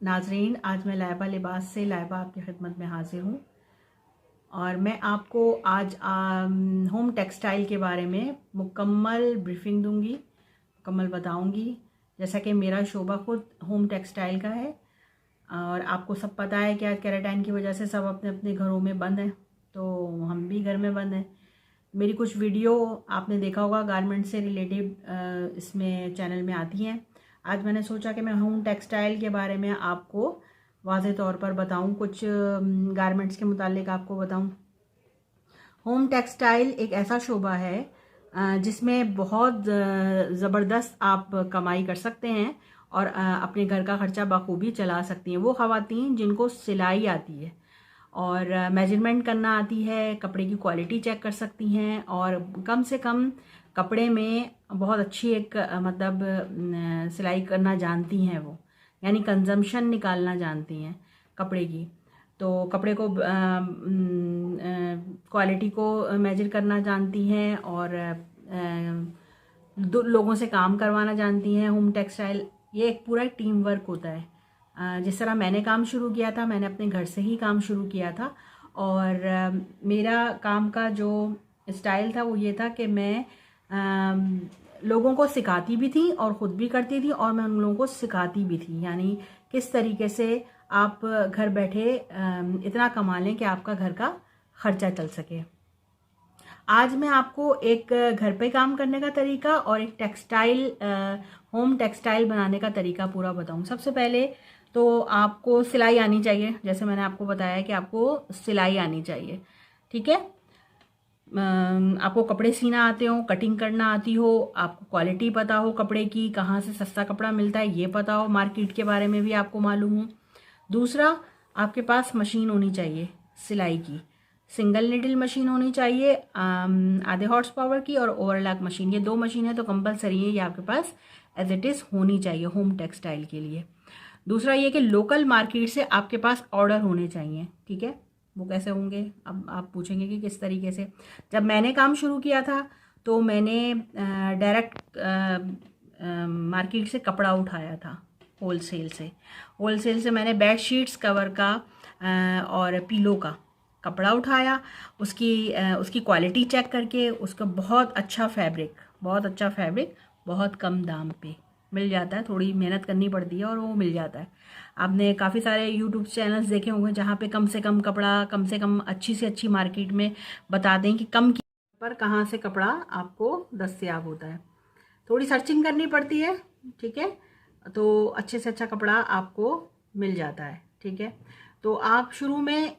नाजरीन, आज मैं लाइबा लिबास से लाइबा आपकी खिदमत में हाजिर हूँ और मैं आपको आज होम टेक्सटाइल के बारे में मुकम्मल ब्रीफिंग दूंगी, मुकम्मल बताऊंगी। जैसा कि मेरा शोबा खुद होम टेक्सटाइल का है और आपको सब पता है कि आज क्वारंटाइन की वजह से सब अपने अपने घरों में बंद हैं, तो हम भी घर में बंद हैं। मेरी कुछ वीडियो आपने देखा होगा गारमेंट से रिलेटिव इसमें चैनल में आती हैं। आज मैंने सोचा कि मैं होम टेक्सटाइल के बारे में आपको वाज़े तौर पर बताऊं, कुछ गारमेंट्स के मुतालिक आपको बताऊं। होम टेक्सटाइल एक ऐसा शोबा है जिसमें बहुत ज़बरदस्त आप कमाई कर सकते हैं और अपने घर का ख़र्चा बखूबी चला सकती हैं। वो ख़वातीन जिनको सिलाई आती है और मेजरमेंट करना आती है, कपड़े की क्वालिटी चेक कर सकती हैं और कम से कम कपड़े में बहुत अच्छी एक सिलाई करना जानती हैं वो, यानी कंजम्पशन निकालना जानती हैं कपड़े की। तो कपड़े को क्वालिटी को मेजर करना जानती हैं और लोगों से काम करवाना जानती हैं। होम टेक्सटाइल ये एक पूरा टीम वर्क होता है। जिस तरह मैंने काम शुरू किया था, मैंने अपने घर से ही काम शुरू किया था और मेरा काम का जो स्टाइल था वो ये था कि मैं लोगों को सिखाती भी थी और ख़ुद भी करती थी और मैं उन लोगों को सिखाती भी थी, यानी किस तरीके से आप घर बैठे इतना कमा लें कि आपका घर का ख़र्चा चल सके। आज मैं आपको एक घर पे काम करने का तरीका और एक होम टेक्सटाइल बनाने का तरीका पूरा बताऊं। सबसे पहले तो आपको सिलाई आनी चाहिए, जैसे मैंने आपको बताया कि आपको सिलाई आनी चाहिए, ठीक है। आपको कपड़े सीना आते हो, कटिंग करना आती हो, आपको क्वालिटी पता हो कपड़े की, कहाँ से सस्ता कपड़ा मिलता है ये पता हो, मार्केट के बारे में भी आपको मालूम हो। दूसरा, आपके पास मशीन होनी चाहिए सिलाई की, सिंगल निडल मशीन होनी चाहिए, आधे हॉर्स पावर की और ओवरलॉक मशीन। ये 2 मशीन है तो कंपलसरी है, ये आपके पास एज इट इज़ होनी चाहिए होम टेक्सटाइल के लिए। दूसरा ये कि लोकल मार्केट से आपके पास ऑर्डर होने चाहिए, ठीक है। वो कैसे होंगे, अब आप पूछेंगे कि किस तरीके से। जब मैंने काम शुरू किया था तो मैंने डायरेक्ट मार्केट से कपड़ा उठाया था, होलसेल से मैंने बेड शीट्स, कवर का और पीलो का कपड़ा उठाया, उसकी क्वालिटी चेक करके उसका बहुत अच्छा फैब्रिक बहुत कम दाम पे मिल जाता है। थोड़ी मेहनत करनी पड़ती है और वो मिल जाता है। आपने काफ़ी सारे यूट्यूब चैनल्स देखे होंगे जहाँ पे कम से कम कपड़ा, कम से कम अच्छी से अच्छी मार्केट में बता दें कि कम कीमत पर कहाँ से कपड़ा आपको दस्तयाब होता है। थोड़ी सर्चिंग करनी पड़ती है, ठीक है, तो अच्छे से अच्छा कपड़ा आपको मिल जाता है, ठीक है। तो आप शुरू में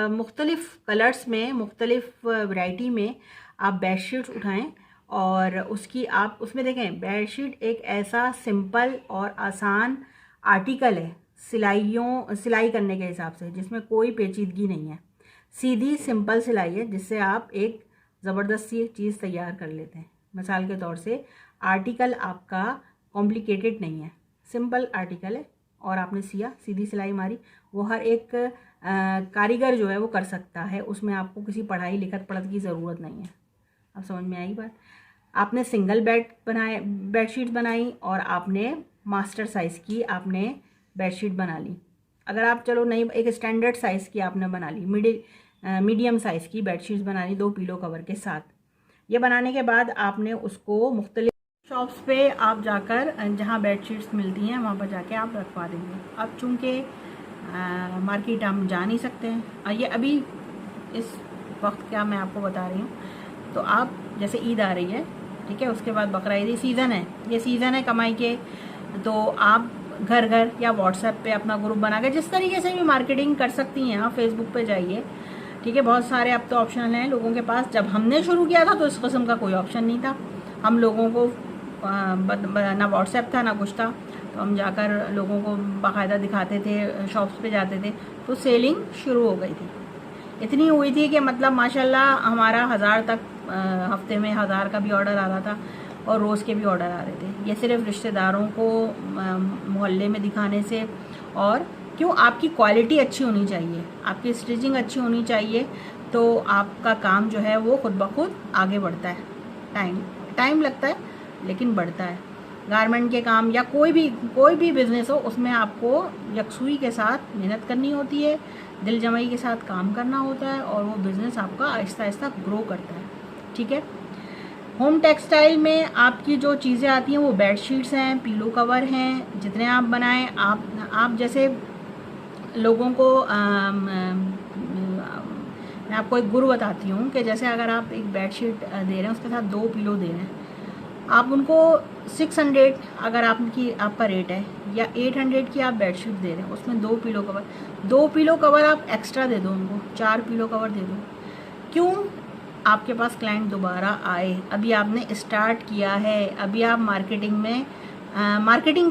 मुख्तलिफ़ कलर्स में, मुख्तलिफ़ वैरायटी में आप बेडशीट्स उठाएं और आप उसमें देखें, बेडशीट एक ऐसा सिंपल और आसान आर्टिकल है सिलाई करने के हिसाब से, जिसमें कोई पेचीदगी नहीं है, सीधी सिंपल सिलाई है जिससे आप एक ज़बरदस्त सी चीज़ तैयार कर लेते हैं। मिसाल के तौर से आर्टिकल आपका कॉम्प्लिकेटेड नहीं है, सिंपल आर्टिकल है और आपने सिया, सीधी सिलाई मारी, वो हर एक कारीगर जो है वो कर सकता है, उसमें आपको किसी पढ़ाई लिखत पढ़त की ज़रूरत नहीं है। अब समझ में आई बात। आपने सिंगल बेडशीट बनाई और आपने मास्टर साइज़ की आपने बेडशीट बना ली। अगर आप चलो नहीं, एक स्टैंडर्ड साइज़ की आपने बना ली, मीडियम साइज़ की बेडशीट्स बना ली 2 पिलो कवर के साथ। ये बनाने के बाद आपने उसको मुख्तलिफ शॉप्स पे आप जाकर, जहाँ बेडशीट्स मिलती हैं वहाँ पर जाके आप रखवा देंगे। अब चूँकि मार्केट हम जा नहीं सकते हैं और ये अभी इस वक्त क्या मैं आपको बता रही हूँ, तो आप जैसे ईद आ रही है, ठीक है, उसके बाद बकरा ईद, सीज़न है, ये सीज़न है कमाई के, तो आप घर घर या व्हाट्सएप पे अपना ग्रुप बना के जिस तरीके से भी मार्केटिंग कर सकती हैं। आप फेसबुक पे जाइए, ठीक है, बहुत सारे अब तो ऑप्शन हैं लोगों के पास। जब हमने शुरू किया था तो इस किस्म का कोई ऑप्शन नहीं था, हम लोगों को ना व्हाट्सएप था ना कुछ था, तो हम जाकर लोगों को बाकायदा दिखाते थे, शॉप्स पे जाते थे, तो सेलिंग शुरू हो गई थी। इतनी हुई थी कि मतलब माशाल्लाह हमारा 1000 तक हफ्ते में 1000 का भी ऑर्डर आ रहा था और रोज़ के भी ऑर्डर आ रहे थे। ये सिर्फ रिश्तेदारों को मोहल्ले में दिखाने से, और क्यों, आपकी क्वालिटी अच्छी होनी चाहिए, आपकी स्टिचिंग अच्छी होनी चाहिए, तो आपका काम जो है वो खुद ब खुद आगे बढ़ता है। टाइम लगता है लेकिन बढ़ता है। गारमेंट के काम या कोई भी बिजनेस हो, उसमें आपको यकसुई के साथ मेहनत करनी होती है, दिल जमाई के साथ काम करना होता है, और वो बिज़नेस आपका आहिस्ता आहिस्ता ग्रो करता है। ठीक है। होम टेक्सटाइल में आपकी जो चीज़ें आती हैं वो बेडशीट्स हैं, पिलो कवर हैं, जितने आप बनाएं। आप जैसे लोगों को मैं आपको एक गुरु बताती हूँ कि जैसे अगर आप एक बेडशीट दे रहे हैं, उसके साथ 2 पिलो दे रहे हैं, आप उनको 600 अगर आपका रेट है, या 800 की आप बेडशीट दे रहे हैं, उसमें 2 पिलो कवर आप एक्स्ट्रा दे दो उनको, 4 पिलो कवर दे दो। क्यों? आपके पास क्लाइंट दोबारा आए। अभी आपने स्टार्ट किया है, अभी आप मार्केटिंग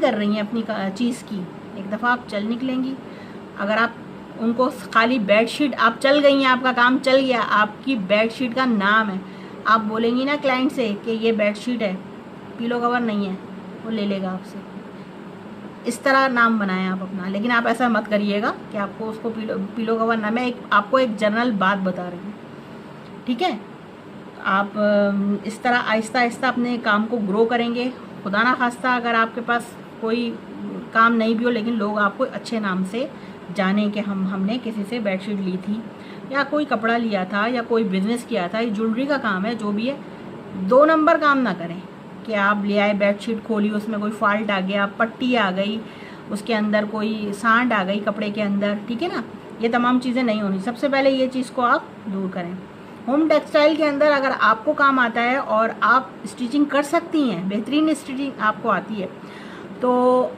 कर रही हैं अपनी चीज़ की। एक दफ़ा आप चल निकलेंगी, अगर आप उनको खाली बेडशीट, आप चल गई हैं, आपका काम चल गया, आपकी बेडशीट का नाम है, आप बोलेंगी ना क्लाइंट से कि ये बेडशीट है, पिलो कवर नहीं है, वो ले लेगा आपसे। इस तरह नाम बनाएं आप अपना। लेकिन आप ऐसा मत करिएगा कि आपको उसको पिलो कवर ना, मैं आपको एक जनरल बात बता रही हूँ। ठीक है। आप इस तरह आहिस्ता आहिस्ता अपने काम को ग्रो करेंगे। खुदा ना खास्ता अगर आपके पास कोई काम नहीं भी हो, लेकिन लोग आपको अच्छे नाम से जाने कि हमने किसी से बेडशीट ली थी, या कोई कपड़ा लिया था, या कोई बिज़नेस किया था, ये ज्वेलरी का काम है, जो भी है, 2 नंबर काम ना करें कि आप ले आए बेडशीट खोली, उसमें कोई फॉल्ट आ गया, पट्टी आ गई, उसके अंदर कोई सांड आ गई कपड़े के अंदर। ठीक है ना। ये तमाम चीज़ें नहीं होनी। सबसे पहले ये चीज़ को आप दूर करें। होम टेक्सटाइल के अंदर अगर आपको काम आता है और आप स्टिचिंग कर सकती हैं, बेहतरीन स्टिचिंग आपको आती है, तो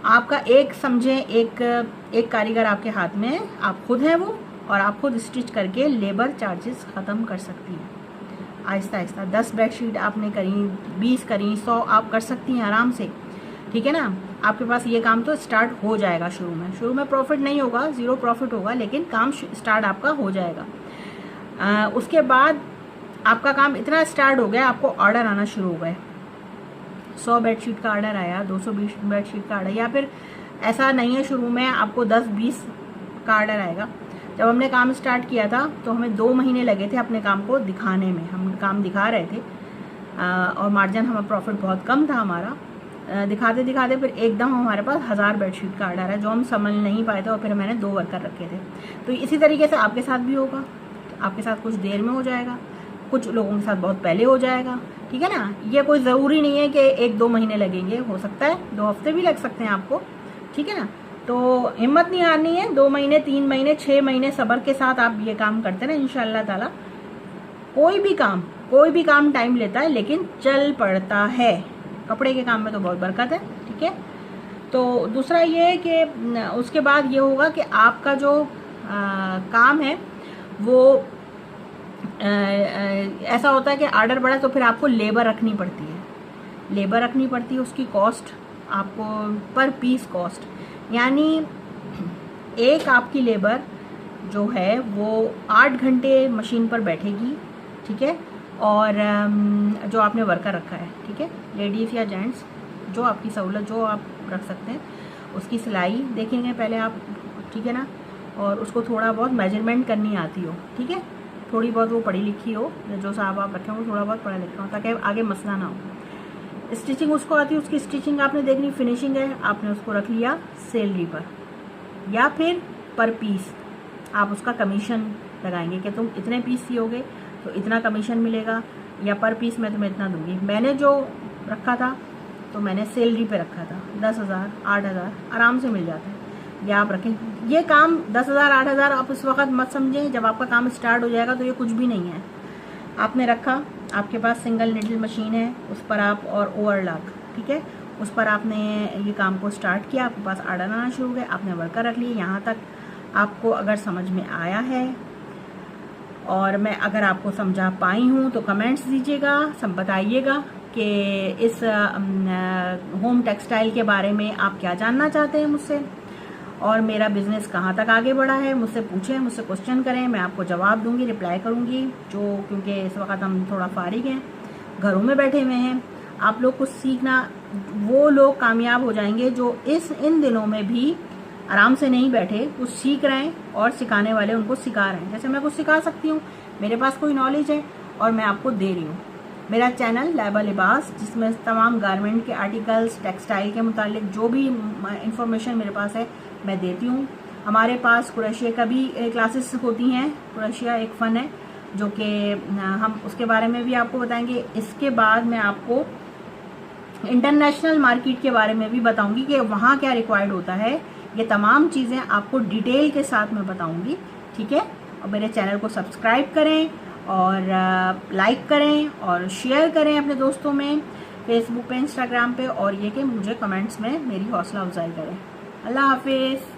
आपका एक कारीगर आपके हाथ में है, आप खुद हैं वो, और आप खुद स्टिच करके लेबर चार्जेस ख़त्म कर सकती हैं आहिस्ता आहिस्ता। 10 बेडशीट आपने करी, 20 करी, 100 आप कर सकती हैं आराम से। ठीक है ना। आपके पास ये काम तो स्टार्ट हो जाएगा। शुरू में प्रॉफिट नहीं होगा, 0 प्रॉफिट होगा, लेकिन काम स्टार्ट आपका हो जाएगा। उसके बाद आपका काम इतना स्टार्ट हो गया, आपको ऑर्डर आना शुरू हो गए, 100 बेडशीट का ऑर्डर आया, 220 बेडशीट का ऑर्डर, या फिर ऐसा नहीं है शुरू में आपको 10-20 का ऑर्डर आएगा। जब हमने काम स्टार्ट किया था तो हमें 2 महीने लगे थे अपने काम को दिखाने में। हम काम दिखा रहे थे और मार्जिन हमारा प्रॉफिट बहुत कम था हमारा। दिखाते दिखाते फिर एकदम हमारे पास 1000 बेडशीट का ऑर्डर है, जो हम समझ नहीं पाए थे, और फिर मैंने 2 वर्कर रखे थे। तो इसी तरीके से आपके साथ भी होगा। आपके साथ कुछ देर में हो जाएगा, कुछ लोगों के साथ बहुत पहले हो जाएगा। ठीक है ना। ये कोई ज़रूरी नहीं है कि 1-2 महीने लगेंगे, हो सकता है 2 हफ्ते भी लग सकते हैं आपको। ठीक है ना। तो हिम्मत नहीं हारनी है। 2 महीने, 3 महीने, 6 महीने सब्र के साथ आप ये काम करते ना, इंशाअल्लाह ताला कोई भी काम टाइम लेता है, लेकिन चल पड़ता है। कपड़े के काम में तो बहुत बरकत है। ठीक है। तो दूसरा ये है कि उसके बाद ये होगा कि आपका जो काम है वो ऐसा होता है कि ऑर्डर बढ़ा तो फिर आपको लेबर रखनी पड़ती है। उसकी कॉस्ट आपको पर पीस कॉस्ट, यानी एक आपकी लेबर जो है वो 8 घंटे मशीन पर बैठेगी। ठीक है। और जो आपने वर्कर रखा है, ठीक है, लेडीज़ या जेंट्स, जो आपकी सहूलत जो आप रख सकते हैं, उसकी सिलाई देखेंगे पहले आप। ठीक है ना। और उसको थोड़ा बहुत मेजरमेंट करनी आती हो। ठीक है। थोड़ी बहुत वो पढ़ी लिखी हो, जो साहब आप रखे हो थोड़ा बहुत पढ़ा लिखा हो, ताकि आगे मसला ना हो। स्टिचिंग उसको आती है, उसकी स्टिचिंग आपने देखनी, फिनिशिंग है, आपने उसको रख लिया सैलरी पर, या फिर पर पीस आप उसका कमीशन लगाएंगे कि तुम इतने पीस सियोगे तो इतना कमीशन मिलेगा, या पर पीस मैं तुम्हें इतना दूंगी। मैंने जो रखा था तो मैंने सैलरी पे रखा था, 10,000 8,000 आराम से मिल जाता है। या आप रखें ये काम 10,000 8,000 आप उस वक्त मत समझें, जब आपका काम स्टार्ट हो जाएगा तो ये कुछ भी नहीं है। आपने रखा, आपके पास सिंगल निडल मशीन है, उस पर आप, और ओवरलॉक, ठीक है, उस पर आपने ये काम को स्टार्ट किया, आपके पास ऑर्डर आना शुरू हो गए, आपने वर्कर रख लिए। यहाँ तक आपको अगर समझ में आया है और मैं अगर आपको समझा पाई हूँ तो कमेंट्स दीजिएगा, सब बताइएगा कि इस होम टेक्सटाइल के बारे में आप क्या जानना चाहते हैं मुझसे, और मेरा बिज़नेस कहाँ तक आगे बढ़ा है। मुझसे पूछें, मुझसे क्वेश्चन करें, मैं आपको जवाब दूंगी, रिप्लाई करूँगी। क्योंकि इस वक्त हम थोड़ा फारिग हैं, घरों में बैठे हुए हैं। आप लोग कुछ सीखना, वो लोग कामयाब हो जाएंगे जो इन दिनों में भी आराम से नहीं बैठे, कुछ सीख रहे हैं और सिखाने वाले उनको सिखा रहे हैं। जैसे मैं कुछ सिखा सकती हूँ, मेरे पास कोई नॉलेज है और मैं आपको दे रही हूँ। मेरा चैनल लैबा लिबास, जिसमें तमाम गारमेंट के आर्टिकल्स, टेक्सटाइल के मुतालिक जो भी इंफॉर्मेशन मेरे पास है मैं देती हूँ। हमारे पास कुरैशिया का भी क्लासेस होती हैं। कुरैशिया एक फ़न है जो कि हम उसके बारे में भी आपको बताएंगे। इसके बाद मैं आपको इंटरनेशनल मार्केट के बारे में भी बताऊंगी कि वहाँ क्या रिक्वायर्ड होता है। ये तमाम चीज़ें आपको डिटेल के साथ मैं बताऊंगी, ठीक है। और मेरे चैनल को सब्सक्राइब करें और लाइक करें और शेयर करें अपने दोस्तों में, फेसबुक पे, इंस्टाग्राम पे, और ये कि मुझे कमेंट्स में मेरी हौसला अफजाई करें। अल्लाह हाफिज़।